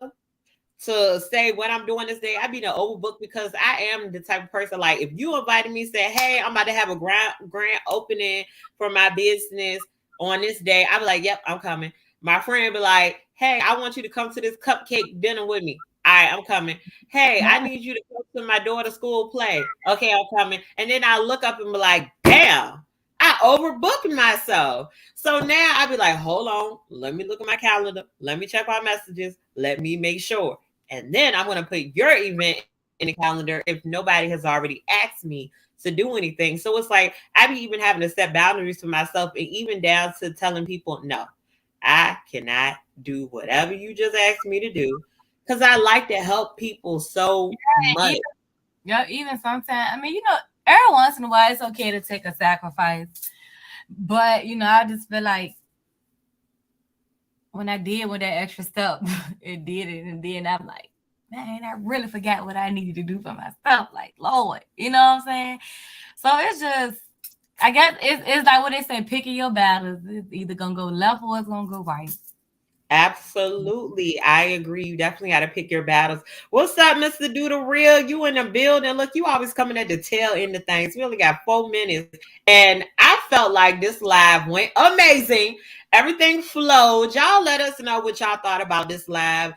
to say when I'm doing this day, I be the overbook, because I am the type of person, like, if you invited me, say, hey, I'm about to have a grand opening for my business on this day, I'd be like, yep, I'm coming. My friend be like, hey, I want you to come to this cupcake dinner with me. All right, I'm coming. Hey, I need you to come to my daughter's school play. Okay, I'm coming. And then I look up and be like, damn, I overbooked myself. So now I be like, hold on, let me look at my calendar. Let me check my messages. Let me make sure. And then I'm going to put your event in the calendar if nobody has already asked me to do anything. So it's like, I be even having to set boundaries for myself, and even down to telling people, no, I cannot do whatever you just asked me to do, because I like to help people so much. Even sometimes, I mean, every once in a while, it's okay to take a sacrifice. But, I just feel like when I did with that extra step, it did it. And then I'm like, man, I really forgot what I needed to do for myself. Like, Lord, you know what I'm saying? So it's just, I guess it's like what they say, picking your battles. It's either going to go left or it's going to go right. Absolutely. I agree. You definitely got to pick your battles. What's up, Mr. Do the Real? You in the building. Look, you always coming at the tail end of things. We only got 4 minutes. And I felt like this live went amazing. Everything flowed. Y'all let us know what y'all thought about this live.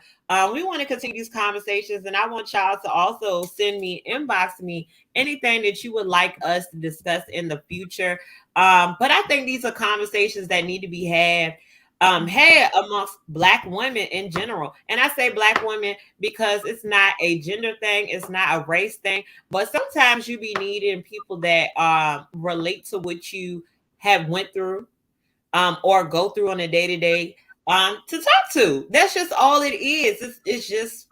We want to continue these conversations, and I want y'all to also inbox me anything that you would like us to discuss in the future. But I think these are conversations that need to be had amongst Black women in general. And I say Black women because it's not a gender thing, it's not a race thing, but sometimes you be needing people that relate to what you have went through or go through on a day-to-day to talk to. That's just all it is. It's just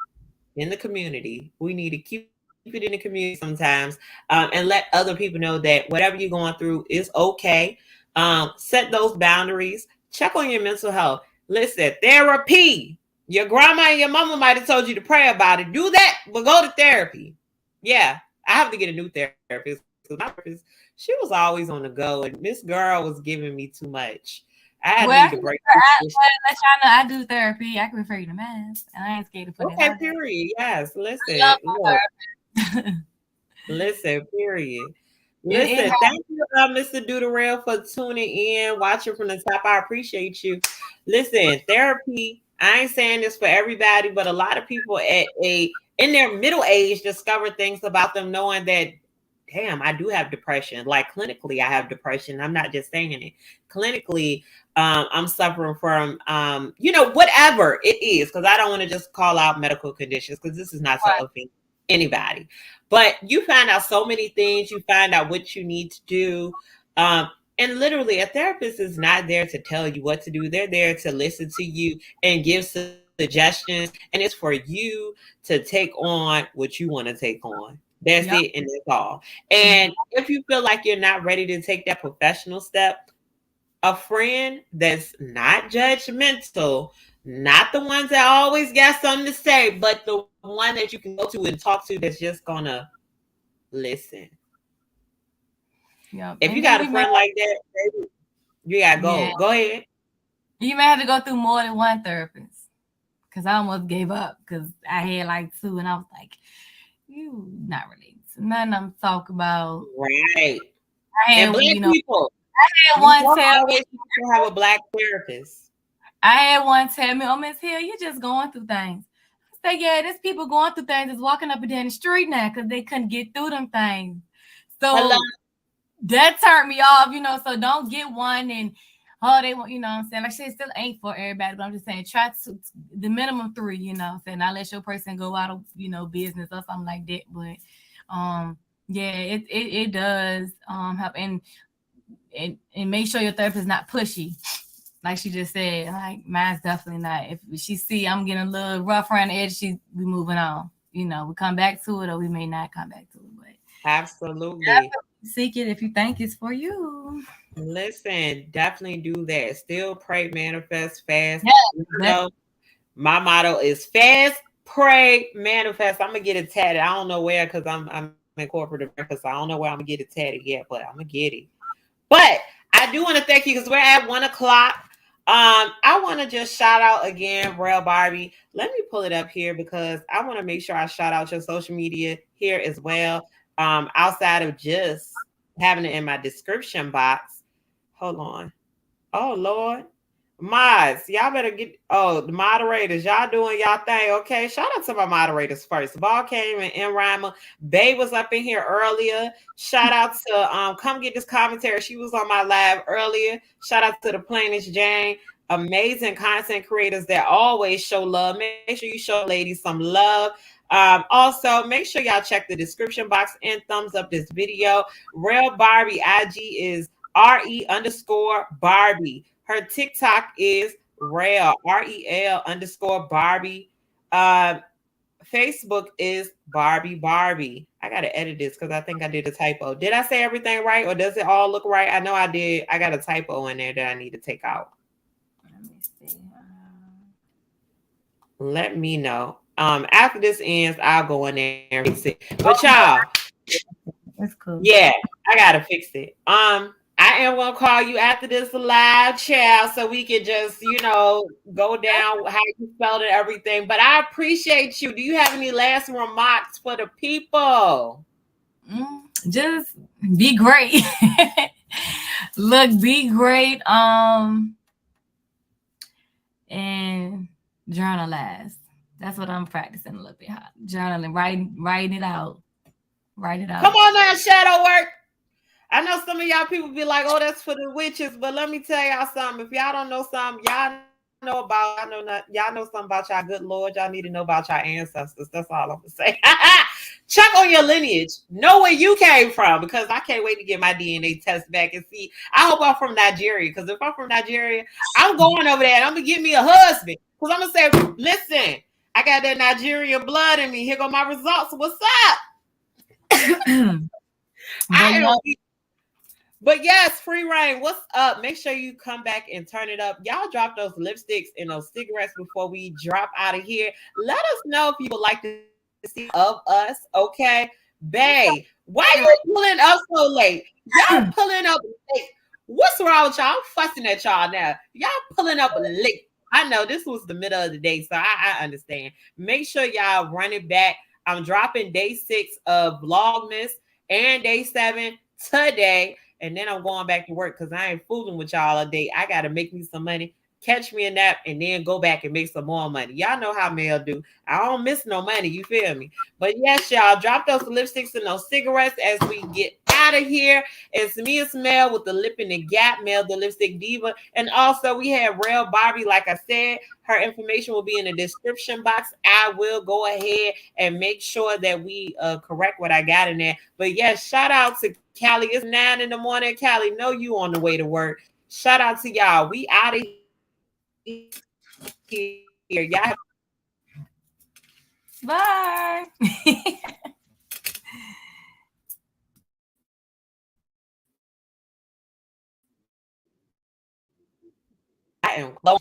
in the community. We need to keep it in the community sometimes, and let other people know that whatever you're going through is okay. Set those boundaries. Check on your mental health. Listen, therapy. Your grandma and your mama might have told you to pray about it. Do that, but go to therapy. Yeah, I have to get a new therapist, because my therapist, she was always on the go, and this girl was giving me too much. I need to break. Let y'all know I do therapy. I can refer you to mass. I ain't scared to put it out. Okay, period. Yes, listen. Listen, period. Listen, thank you, Mr. Duderell, for tuning in, watching from the top. I appreciate you. Listen, therapy, I ain't saying this for everybody, but a lot of people in their middle age discover things about them, knowing that damn, I do have depression. Like clinically, I have depression. I'm not just saying it. Clinically, I'm suffering from, whatever it is, because I don't want to just call out medical conditions, because this is not to offend anybody. But you find out so many things. You find out what you need to do. And literally, a therapist is not there to tell you what to do. They're there to listen to you and give suggestions. And it's for you to take on what you want to take on. That's it, and that's all. And if you feel like you're not ready to take that professional step, a friend that's not judgmental, not the ones that always got something to say, but the one that you can go to and talk to that's just gonna listen. Yep. If you got a friend like that, baby, you gotta go. Yeah. Go ahead. You may have to go through more than one therapist, because I almost gave up because I had like 2, and I was like, you not related to none of them talk about. Right. I had, and black people. I had one tell me to have a black therapist. I had one tell me, oh, Miss Hill, you're just going through things. I said, yeah, there's people going through things that's walking up and down the street now because they couldn't get through them things. So that turned me off, so don't get one and they want, what I'm saying? Like, shit still ain't for everybody, but I'm just saying, try to the minimum 3, saying, not let your person go out of, business or something like that. But yeah, it does help, and make sure your therapist is not pushy. Like she just said, like mine's definitely not. If she see I'm getting a little rough around the edge, we moving on. We come back to it, or we may not come back to it. But absolutely. Seek it if you think it's for you. Listen, definitely do that. Still pray, manifest, fast. Yeah, my motto is fast, pray, manifest. I'm gonna get it tatted. I don't know where, because I'm in corporate America, so I don't know where I'm gonna get it tatted yet, but I'm gonna get it. But I do want to thank you, because we're at 1:00. I want to just shout out again, RelBarbie. Let me pull it up here, because I want to make sure I shout out your social media here as well. Outside of just having it in my description box. Hold on. Oh, Lord. Mods, y'all better get, the moderators, y'all doing y'all thing, okay? Shout out to my moderators first. Ball came and Rhymer. Bae was up in here earlier. Shout out to Come Get This Commentary. She was on my live earlier. Shout out to the Plainest Jane. Amazing content creators that always show love. Make sure you show ladies some love. Also, make sure y'all check the description box and thumbs up this video. RelBarbie IG is RE_Barbie. Her TikTok is Rel, REL_Barbie. Facebook is Barbie. I got to edit this because I think I did a typo. Did I say everything right, or does it all look right? I know I did. I got a typo in there that I need to take out. Let me see. Let me know. After this ends, I'll go in there and fix it. But y'all, that's cool. Yeah, I gotta fix it. I am gonna call you after this live, child, so we can just, go down how you felt and everything. But I appreciate you. Do you have any last remarks for the people? Just be great. Look, be great. And journalize. That's what I'm practicing a little bit. Journaling, writing it out. Write it out. Come on now, shadow work. I know some of y'all people be like, oh, that's for the witches. But let me tell y'all something. If y'all don't know something, y'all know something about y'all good Lord. Y'all need to know about y'all ancestors. That's all I'm gonna say. Check on your lineage. Know where you came from, because I can't wait to get my DNA test back and see. I hope I'm from Nigeria, because if I'm from Nigeria, I'm going over there and I'm gonna get me a husband. Because I'm gonna say, listen, I got that Nigerian blood in me. Here go my results. What's up? But yes, free reign. What's up? Make sure you come back and turn it up. Y'all drop those lipsticks and those cigarettes before we drop out of here. Let us know if you would like to see of us. Okay, Bae, why you pulling up so late? Y'all pulling up late. What's wrong with y'all? I'm fussing at y'all now. Y'all pulling up late. I know this was the middle of the day, so I understand. Make sure y'all run it back. I'm dropping day 6 of Vlogmas and day 7 today. And then I'm going back to work, because I ain't fooling with y'all all day. I got to make me some money. catch me a nap, and then go back and make some more money. Y'all know how Mel do. I don't miss no money. You feel me? But yes, y'all, drop those lipsticks and those cigarettes as we get out of here. It's me and Mel with the Lip in the Gap, Mel the Lipstick Diva. And also we have RelBarbie. Like I said, her information will be in the description box. I will go ahead and make sure that we correct what I got in there. But yes, shout out to Callie. It's 9 in the morning. Callie, know you on the way to work. Shout out to y'all. We out of here. Y'all have a good one. Bye. I am close.